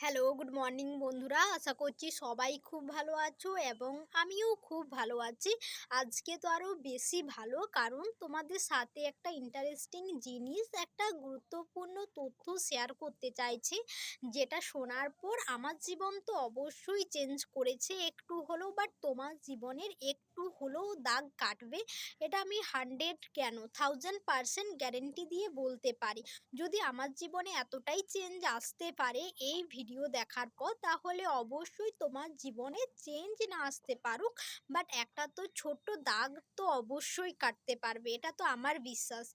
Hello, good morning বন্ধুরা। আশা করছি সবাই খুব ভালো আছো এবং আমিও খুব ভালো আছি। আজকে তো আরও বেশি ভালো, কারণ তোমাদের সাথে একটা ইন্টারেস্টিং জিনিস, একটা গুরুত্বপূর্ণ তথ্য শেয়ার করতে চাইছি, যেটা শোনার পর আমার জীবন তো অবশ্যই চেঞ্জ করেছে একটু হলেও, বাট তোমার জীবনের একটু হলেও দাগ কাটবে, এটা আমি 100 কেন 1000% গ্যারেন্টি দিয়ে বলতে পারি। যদি আমার জীবনে এতটাই চেঞ্জ আসতে পারে এই ভিডিও দেখার পর, তাহলে অবশ্যই তোমার জীবনে চেঞ্জ না আসতে পারুক, বাট একটা তো ছোট্ট দাগ তো অবশ্যই কাটতে পারবে, এটা তো আমার বিশ্বাস।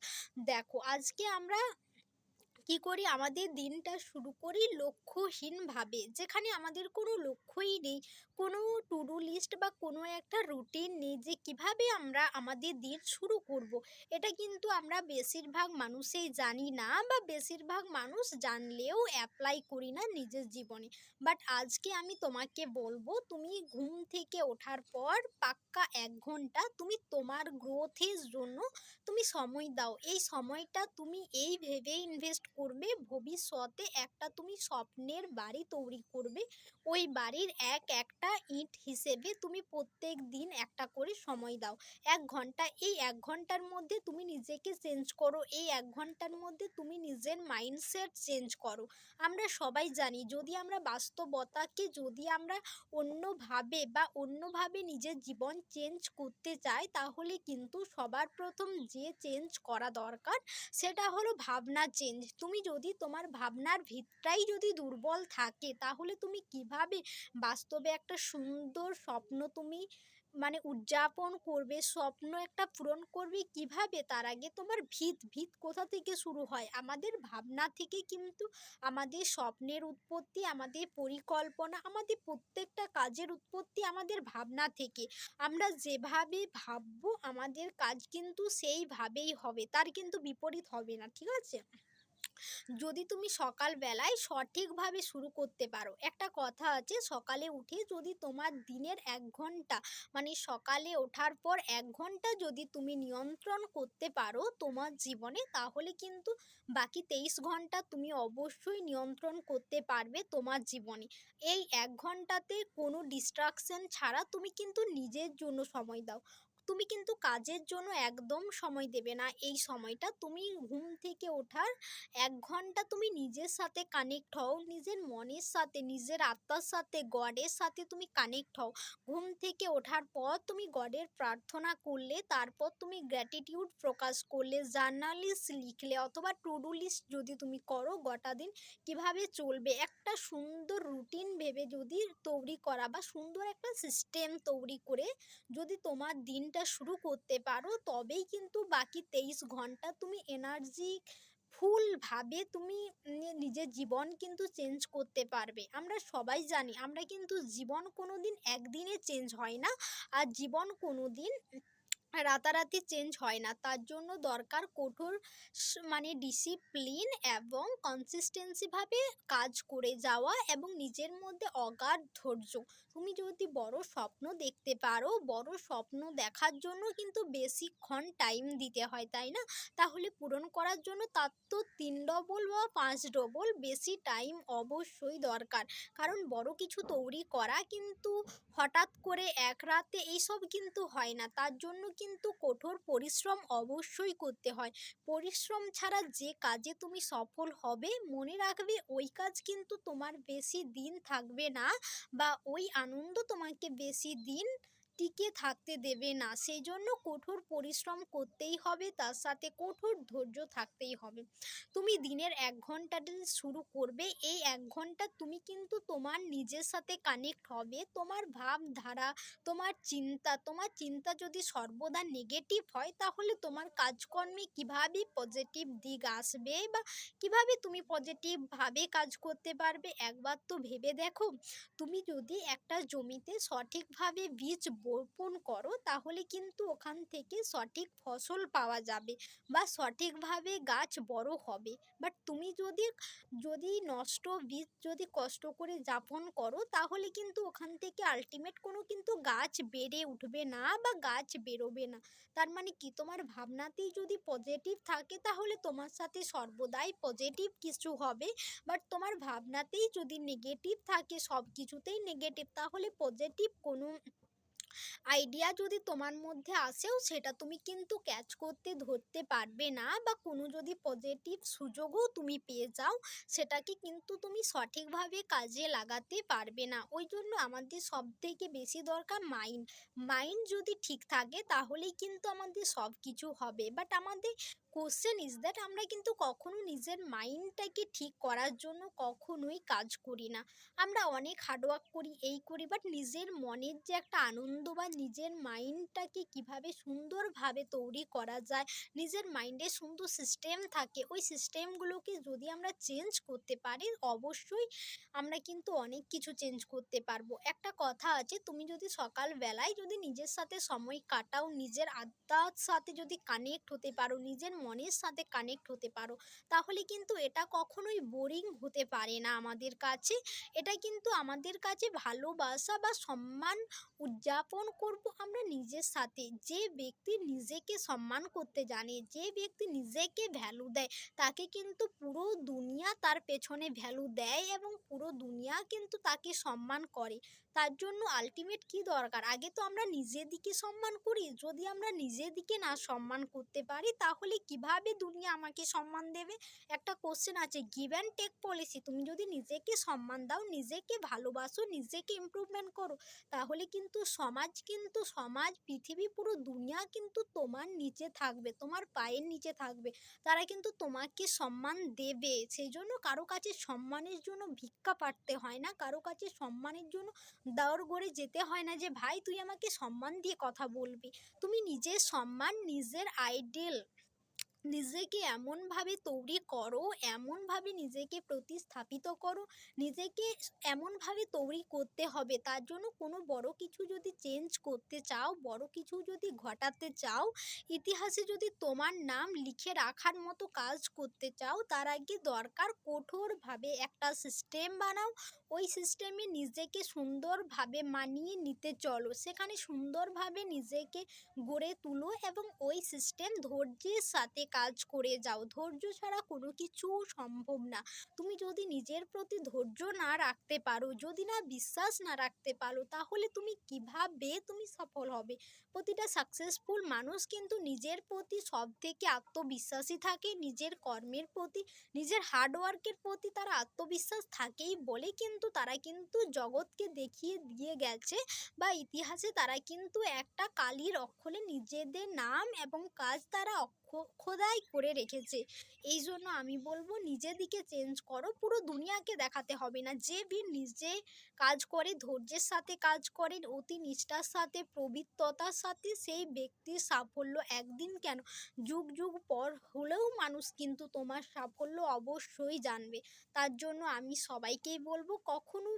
দেখো, আজকে আমরা কি করি, আমাদের দিনটা শুরু করি লক্ষ্যহীনভাবে, যেখানে আমাদের কোনো লক্ষ্যই নেই, কোনো টু ডু লিস্ট বা কোনো একটা রুটিন নেই যে কিভাবে আমরা আমাদের দিন শুরু করব। এটা কিন্তু আমরা বেশিরভাগ মানুষই জানি না, বা বেশিরভাগ মানুষ জানলেও অ্যাপ্লাই করি না নিজের জীবনে। বাট আজকে আমি তোমাকে বলবো, তুমি ঘুম থেকে ওঠার পর পাক্কা 1 ঘন্টা তুমি তোমার গ্রোথের জন্য তুমি সময় দাও। এই সময়টা তুমি এই ভেবে ইনভেস্ট করবে, ভবিষ্যতে একটা তুমি স্বপ্নের বাড়ি তৈরি করবে। ওই বাড়ির একটা ইট হিসেবে তুমি প্রত্যেক দিন একটা করে সময় দাও। 1 ঘন্টা, এই 1 ঘন্টার মধ্যে তুমি নিজেকে চেঞ্জ করো, এই 1 ঘন্টার মধ্যে তুমি নিজের মাইন্ডসেট চেঞ্জ করো। আমরা সবাই জানি, যদি আমরা বাস্তবতাকে যদি আমরা অন্যভাবে নিজের জীবন চেঞ্জ করতে চাই, তাহলে কিন্তু সবার প্রথম যে চেঞ্জ করা দরকার সেটা হলো ভাবনা চেঞ্জ। তুমি যদি তোমার ভাবনার ভিতটাই যদি দুর্বল থাকে, তাহলে তুমি কিভাবে বাস্তবে একটা সুন্দর স্বপ্ন তুমি উদযাপন করবে, স্বপ্ন একটা পূরণ করবে কিভাবে? তার আগে তোমার ভিত কোথা থেকে শুরু হয়? আমাদের ভাবনা থেকে কিন্তু আমাদের স্বপ্নের উৎপত্তি, আমাদের পরিকল্পনা, আমাদের প্রত্যেকটা কাজের উৎপত্তি আমাদের ভাবনা থেকে। আমরা যেভাবে ভাববো আমাদের কাজ কিন্তু সেইভাবেই হবে, তার কিন্তু বিপরীত হবে না, ঠিক আছে? যদি তুমি সকালবেলায় সঠিকভাবে শুরু করতে পারো, একটা কথা আছে, সকালে উঠে যদি তোমার দিনের 1 ঘন্টা, সকালে ওঠার পর 1 ঘন্টা যদি তুমি নিয়ন্ত্রণ করতে পারো তোমার জীবনে, তাহলে কিন্তু বাকি 23 ঘন্টা তুমি অবশ্যই নিয়ন্ত্রণ করতে পারবে তোমার জীবনে। এই 1 ঘন্টাতে কোনো ডিস্ট্রাকশন ছাড়া তুমি কিন্তু নিজের জন্য সময় দাও। তুমি কিন্তু কাজের জন্য একদম সময় দেবে না। এই সময়টা তুমি ঘুম থেকে ওঠার 1 ঘন্টা তুমি নিজের সাথে কানেক্ট হও, নিজের মনের সাথে, নিজের আত্মার সাথে, গডের সাথে তুমি কানেক্ট হও। ঘুম থেকে ওঠার পর তুমি গডের প্রার্থনা করলে, তারপর তুমি গ্র্যাটিটিউড প্রকাশ করলে, জার্নালিস্ট লিখলে, অথবা টু ডু লিস্ট যদি তুমি করো গোটা দিন কিভাবে চলবে, একটা সুন্দর রুটিন ভেবে যদি তৈরি করা, বা সুন্দর একটা সিস্টেম তৈরি করে যদি তোমার দিনটা শুরু করতে পারো, তবেই কিন্তু বাকি 23 ঘন্টা তুমি এনার্জি ফুলভাবে তুমি নিজের জীবন কিন্তু চেঞ্জ করতে পারবে। আমরা সবাই জানি, আমরা কিন্তু জীবন কোনো দিন একদিনে চেঞ্জ হয় না, আর জীবন কোনো দিন রাতারাতি চেঞ্জ হয় না। তার জন্য দরকার কঠোর ডিসিপ্লিন এবং কনসিস্টেন্সিভাবে কাজ করে যাওয়া, এবং নিজের মধ্যে অগাধ ধৈর্য। তুমি যদি বড় স্বপ্ন দেখতে পারো, বড় স্বপ্ন দেখার জন্য কিন্তু বেশিক্ষণ টাইম দিতে হয়, তাই না? তাহলে পূরণ করার জন্য তার তো 3 ডবল বা 5 ডবল বেশি টাইম অবশ্যই দরকার। কারণ বড় কিছু তৈরি করা কিন্তু হঠাৎ করে এক রাতে এইসব কিন্তু হয় না, তার জন্য কিন্তু কঠোর পরিশ্রম অবশ্যই করতে হয়। পরিশ্রম ছাড়া যে কাজে তুমি সফল হবে, মনে রাখবে ওই কাজ কিন্তু তোমার বেশি দিন থাকবে না, বা ওই আনন্দ তোমাকে বেশি দিন টিকে থাকতে দেবে না। সেই জন্য কঠোর পরিশ্রম করতেই হবে, তার সাথে কঠোর ধৈর্য থাকতেই হবে। তুমি দিনের 1 ঘন্টা শুরু করবে, এই 1 ঘন্টা তুমি কিন্তু তোমার নিজের সাথে কানেক্ট হবে। তোমার ভাবধারা, তোমার চিন্তা যদি সর্বদা নেগেটিভ হয়, তাহলে তোমার কাজকর্মে কিভাবে পজিটিভ দিক আসবে, বা কিভাবে তুমি পজিটিভভাবে কাজ করতে পারবে? একবার তো ভেবে দেখো, তুমি যদি একটা জমিতে সঠিকভাবে বীজ বপন করো তাহলে কিন্তু ওখান থেকে সঠিক ফসল পাওয়া যাবে বা সঠিকভাবে গাছ বড় হবে। বাট তুমি যদি যদি নষ্ট বীজ যদি কষ্ট করে যাপন করো তাহলে কিন্তু ওখান থেকে আলটিমেট কোনো কিন্তু গাছ বেড়ে উঠবে না বা গাছ বেরোবে না। তার মানে কি, তোমার ভাবনাতেই যদি পজিটিভ থাকে তাহলে তোমার সাথে সর্বদাই পজিটিভ কিছু হবে। বাট তোমার ভাবনাতেই যদি নেগেটিভ থাকে, সব কিছুতেই নেগেটিভ, তাহলে পজিটিভ কোনো আইডিয়া যদি তোমার মধ্যে আসেও সেটা তুমি কিন্তু ক্যাচ করতে ধরতে পারবে না, বা কোনো যদি পজিটিভ সুযোগও তুমি পেয়ে যাও সেটাকে কিন্তু তুমি সঠিকভাবে কাজে লাগাতে পারবে না। ওই জন্য আমাদের সব থেকে বেশি দরকার মাইন্ড। মাইন্ড যদি ঠিক থাকে তাহলেই কিন্তু আমাদের সব কিছু হবে। বাট আমাদের কোশ্চেন ইজ দ্যাট আমরা কিন্তু কখনো নিজের মাইন্ডটাকে ঠিক করার জন্য কখনোই কাজ করি না। আমরা অনেক হার্ডওয়ার্ক করি, এই করি, বাট নিজের মনের যে একটা আনন্দ বা নিজের মাইন্ডটাকে কিভাবে সুন্দরভাবে তৈরি করা যায়, নিজের মাইন্ডে সুন্দর সিস্টেম থাকে, ওই সিস্টেমগুলোকে যদি আমরা চেঞ্জ করতে পারি অবশ্যই আমরা কিন্তু অনেক কিছু চেঞ্জ করতে পারবো। একটা কথা আছে, তুমি যদি সকালবেলায় যদি নিজের সাথে সময় কাটাও, নিজের আত্মার সাথে যদি কানেক্ট হতে পারো, নিজের মনের সাথে কানেক্ট হতে পারো, তাহলে কিন্তু এটা কখনোই বোরিং হতে পারে না আমাদের কাছে। এটা কিন্তু আমাদের কাছে ভালোবাসা বা সম্মান উদযাপন করব আমরা নিজের সাথে। যে ব্যক্তি নিজেকে সম্মান করতে জানে, যে ব্যক্তি নিজেকে ভ্যালু দেয়, তাকে কিন্তু পুরো দুনিয়া তার পেছনে ভ্যালু দেয় এবং পুরো দুনিয়া কিন্তু তাকে সম্মান করে। তার জন্য আলটিমেট কি দরকার, আগে তো আমরা নিজের দিকে সম্মান করি। যদি আমরা নিজের দিকে না সম্মান করতে পারি তাহলে কিভাবে দুনিয়া আমাকে সম্মান দেবে? একটা কোশ্চেন আছে, গিভ অ্যান্ড টেক পলিসি। তুমি যদি নিজেকে সম্মান দাও, নিজেকে ভালোবাসো, নিজেকে ইমপ্রুভমেন্ট করো, তাহলে কিন্তু সমাজ পৃথিবী পুরো দুনিয়া কিন্তু তোমার নিচে থাকবে, তোমার পায়ের নিচে থাকবে। তারা কিন্তু তোমাকে সম্মান দেবে। সেই জন্য কারো কাছে সম্মানের জন্য ভিক্ষা পাড়তে হয় না, কারো কাছে সম্মানের জন্য দাওর গড়ে যেতে হয় না যে ভাই তুই আমাকে সম্মান দিয়ে কথা বলবি। তুমি নিজের সম্মান, নিজের আইডেল, নিজেকে এমনভাবে তৈরি করো, এমনভাবে নিজেকে প্রতিস্থাপিত করো, নিজেকে এমনভাবে তৈরি করতে হবে। তার জন্য কোনো বড় কিছু যদি চেঞ্জ করতে চাও, বড় কিছু যদি ঘটাতে চাও, ইতিহাসে যদি তোমার নাম লিখে রাখার মতো কাজ করতে চাও, তার আগে দরকার কঠোরভাবে একটা সিস্টেম বানাও। ওই সিস্টেমে নিজেকে সুন্দরভাবে মানিয়ে নিতে চলো, সেখানে সুন্দরভাবে নিজেকে গড়ে তুলো এবং ওই সিস্টেম ধৈর্যের সাথে কাজ করে যাও। ধৈর্য ছাড়া কোনো কিছু সম্ভব না। তুমি যদি নিজের প্রতি ধৈর্য না রাখতে পারো, যদি না বিশ্বাস না রাখতে পারো, তাহলে তুমি সফল হবে? প্রতিটা সাকসেসফুল মানুষ কিন্তু নিজের প্রতি সব থেকে আত্মবিশ্বাসী থাকে, নিজের কর্মের প্রতি, নিজের হার্ডওয়ার্কের প্রতি তারা আত্মবিশ্বাস থাকেই বলে কিন্তু তারা কিন্তু জগৎকে দেখিয়ে দিয়ে গেছে, বা ইতিহাসে তারা কিন্তু একটা কালির অক্ষরে নিজেদের নাম এবং কাজ তারা খোদাই করে রেখেছে। এই জন্য আমি বলবো নিজের দিকে চেঞ্জ করো, পুরো দুনিয়াকে দেখাতে হবে না। যে বীর নিজে কাজ করে, ধৈর্যের সাথে কাজ করে, অতি নিষ্ঠার সাথে, পবিত্রতার সাথে, সেই ব্যক্তির সাফল্য একদিন কেন যুগ যুগ পর হলেও মানুষ কিন্তু তোমার সাফল্য অবশ্যই জানবে। তার জন্য আমি সবাইকেই বলবো, কখনো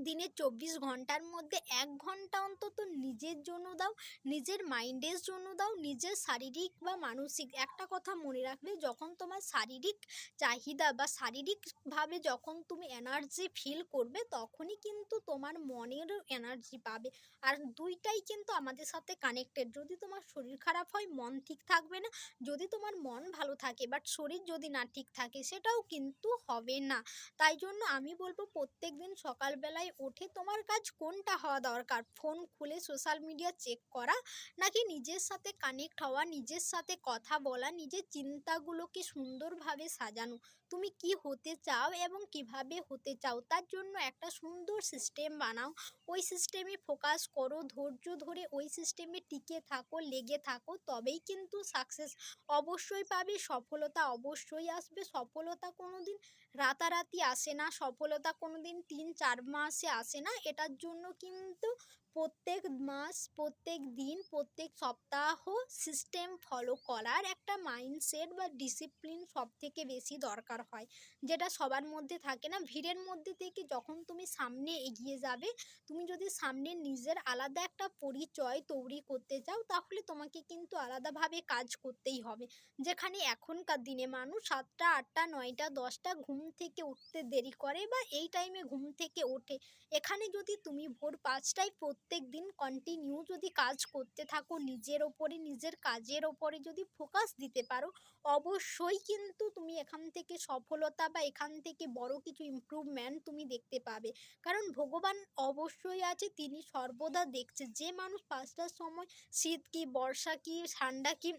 দিনে 24 ঘন্টার মধ্যে 1 ঘন্টা অন্তত নিজের জন্য দাও, নিজের মাইন্ডের জন্য দাও, নিজের শারীরিক বা মানসিক। একটা কথা মনে রাখবে, যখন তোমার শারীরিক চাহিদা বা শারীরিকভাবে যখন তুমি এনার্জি ফিল করবে, তখনই কিন্তু তোমার মনেরও এনার্জি পাবে। আর দুইটাই কিন্তু আমাদের সাথে কানেক্টেড। যদি তোমার শরীর খারাপ হয়, মন ঠিক থাকবে না। যদি তোমার মন ভালো থাকে বাট শরীর যদি না ঠিক থাকে, সেটাও কিন্তু হবে না। তাই জন্য আমি বলবো প্রত্যেকদিন সকালবেলায় উঠে তোমার কাজ কোনটা হওয়া দরকার, ফোন খুলে সোশ্যাল মিডিয়া চেক করা, নাকি নিজের সাথে কানেক্ট হওয়া, নিজের সাথে কথা বলা, নিজের চিন্তাগুলোকে সুন্দরভাবে সাজানো। তুমি কি হতে চাও এবং কিভাবে হতে চাও, তার জন্য একটা সুন্দর সিস্টেম বানাও। ওই সিস্টেমে ফোকাস করো, ধৈর্য ধরে ওই সিস্টেমে টিকে থাকো, লেগে থাকো, তবেই কিন্তু সাকসেস অবশ্যই পাবে, সফলতা অবশ্যই আসবে। সফলতা কোনোদিন রাতারাতি আসে না, সফলতা কোনোদিন 3-4 মাসে আসে না। এটার জন্য কিন্তু প্রত্যেক মাস, প্রত্যেক দিন, প্রত্যেক সপ্তাহ সিস্টেম ফলো করার একটা মাইন্ডসেট বা ডিসিপ্লিন সবথেকে বেশি দরকার হয়, যেটা সবার মধ্যে থাকে না। ভিড়ের মধ্যে থেকে যখন তুমি সামনে এগিয়ে যাবে, তুমি যদি সামনে নিজের আলাদা একটা পরিচয় তৈরি করতে চাও, তাহলে তোমাকে কিন্তু আলাদাভাবে কাজ করতেই হবে। যেখানে এখনকার দিনে মানুষ 7টা 8টা 9টা 10টা ঘুম থেকে উঠতে দেরি করে বা এই টাইমে ঘুম থেকে ওঠে, এখানে যদি তুমি ভোর 5টায় প্রত্যেক দিন কন্টিনিউ যদি কাজ করতে থাকো, নিজের ওপরে নিজের কাজের ওপরে যদি ফোকাস দিতে পারো, অবশ্যই কিন্তু তুমি এখান থেকে সফলতা বা এখান থেকে বড় কিছু ইমপ্রুভমেন্ট তুমি দেখতে পাবে। কারণ ভগবান অবশ্যই আছে, তিনি সর্বদা দেখছে। যে মানুষ 5টার সময় শীত কি বর্ষা কি ঠান্ডা কি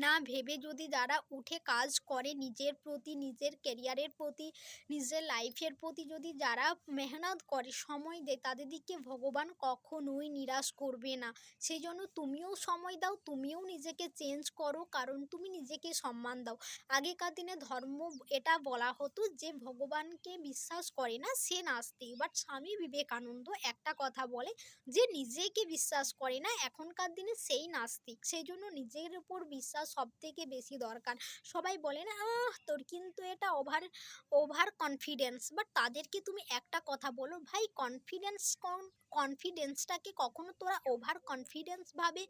না ভেবে যদি যারা উঠে কাজ করে নিজের প্রতি, নিজের ক্যারিয়ারের প্রতি, নিজের লাইফের প্রতি যদি যারা মেহনত করে, সময় দেয়, তাদের দিকে ভগবান কখনোই নিরাশ করবে না। সেই জন্য তুমিও সময় দাও, তুমিও নিজেকে চেঞ্জ করো, কারণ তুমি নিজেকে সম্মান দাও। আগেকার দিনে ধর্ম এটা বলা হতো যে ভগবানকে বিশ্বাস করে না সে নাস্তিক, বাট স্বামী বিবেকানন্দ একটা কথা বলে যে নিজেকে বিশ্বাস করে না এখনকার দিনে সেই নাস্তিক। সেই জন্য নিজের উপর বিশ্বাস সবথেকে বেশি দরকার। সবাই বলে না, তোর কিন্তু এটা ওভার ওভার কনফিডেন্স, বাট তাদেরকে তুমি একটা কথা বলো, ভাই কনফিডেন্সটাকে কখনো তোরা ওভার কনফিডেন্স ভাবে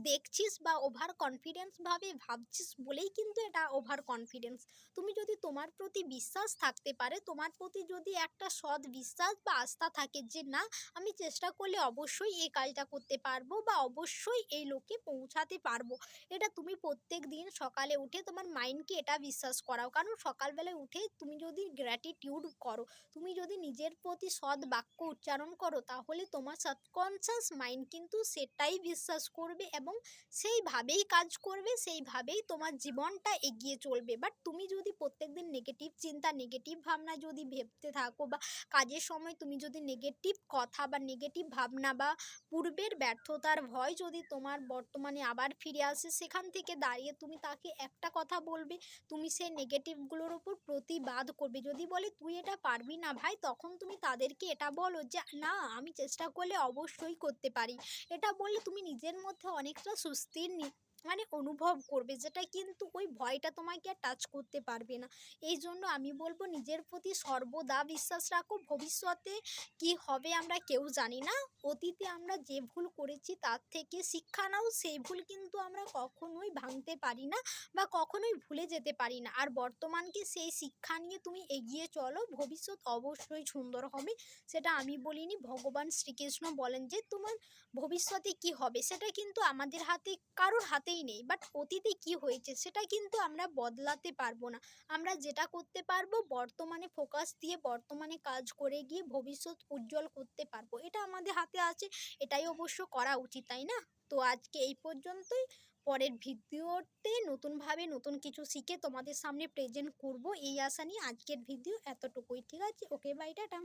দেখছিস বা ওভার কনফিডেন্স ভাবে ভাবছিস বলেই কিন্তু এটা ওভার কনফিডেন্স। তুমি যদি তোমার প্রতি বিশ্বাস থাকতে পারে, তোমার প্রতি যদি একটা সৎ বিশ্বাস বা আস্থা থাকে যে না, আমি চেষ্টা করলে অবশ্যই এই কাজটা করতে পারবো বা অবশ্যই এই লোকে পৌঁছাতে পারবো, এটা তুমি প্রত্যেক দিন সকালে উঠে তোমার মাইন্ডকে এটা বিশ্বাস করাও। কারণ সকালবেলায় উঠে তুমি যদি গ্র্যাটিটিউড করো, তুমি যদি নিজের প্রতি সৎ বাক্য উচ্চারণ করো, তাহলে তোমার সাবকনশাস মাইন্ড কিন্তু সেটাই বিশ্বাস করবে এবং সেইভাবেই কাজ করবে, সেইভাবেই তোমার জীবনটা এগিয়ে চলবে। বাট তুমি যদি প্রত্যেকদিন নেগেটিভ চিন্তা, নেগেটিভ ভাবনা যদি ভাবতে থাকো, বা কাজের সময় তুমি যদি নেগেটিভ কথা বা নেগেটিভ ভাবনা বা পূর্বের ব্যর্থতার ভয় যদি তোমার বর্তমানে আবার ফিরে আসে, সেখান থেকে দাঁড়িয়ে তুমি তাকে একটা কথা বলবে, তুমি সেই নেগেটিভগুলোর ওপর প্রতিবাদ করবে। যদি বলে তুই এটা পারবি না ভাই, তখন তুমি তাদেরকে এটা বলো যে না, আমি চেষ্টা করলে অবশ্যই করতে পারি। এটা বললে তুমি নিজের মধ্যে অনেকটা স্বস্তির মানে অনুভব করবে, যেটা কিন্তু ওই ভয়টা তোমাকে আর টাচ করতে পারবে না। এই জন্য আমি বলবো নিজের প্রতি সর্বদা বিশ্বাস রাখো। ভবিষ্যতে কি হবে আমরা কেউ জানি না, অতীতে আমরা যে ভুল করেছি তার থেকে শিক্ষা নাও, সেই ভুল কিন্তু আমরা কখনোই ভাঙতে পারি না বা কখনোই ভুলে যেতে পারি না। আর বর্তমানকে সেই শিক্ষা নিয়ে তুমি এগিয়ে চলো, ভবিষ্যৎ অবশ্যই সুন্দর হবে। সেটা আমি বলিনি, ভগবান শ্রীকৃষ্ণ বলেন যে তোমার ভবিষ্যতে কি হবে সেটা কিন্তু আমাদের হাতে, কারোর হাতেই নেই। বাট অতীতে কি হয়েছে সেটা কিন্তু আমরা বদলাতে পারবো না। আমরা যেটা করতে পারবো বর্তমানে ফোকাস দিয়ে বর্তমানে কাজ করে গিয়ে ভবিষ্যৎ উজ্জ্বল করতে পারবো, এটা আমাদের হাতে আছে। এটাই অবশ্য করা উচিত, তাই না? তো আজকে এই পর্যন্তই। পরের ভিডিওতে নতুনভাবে নতুন কিছু শিখে তোমাদের সামনে প্রেজেন্ট করব এই আশা নিয়ে আজকের ভিডিও এতটুকুই। ঠিক আছে, ওকে, বাই, টাটা।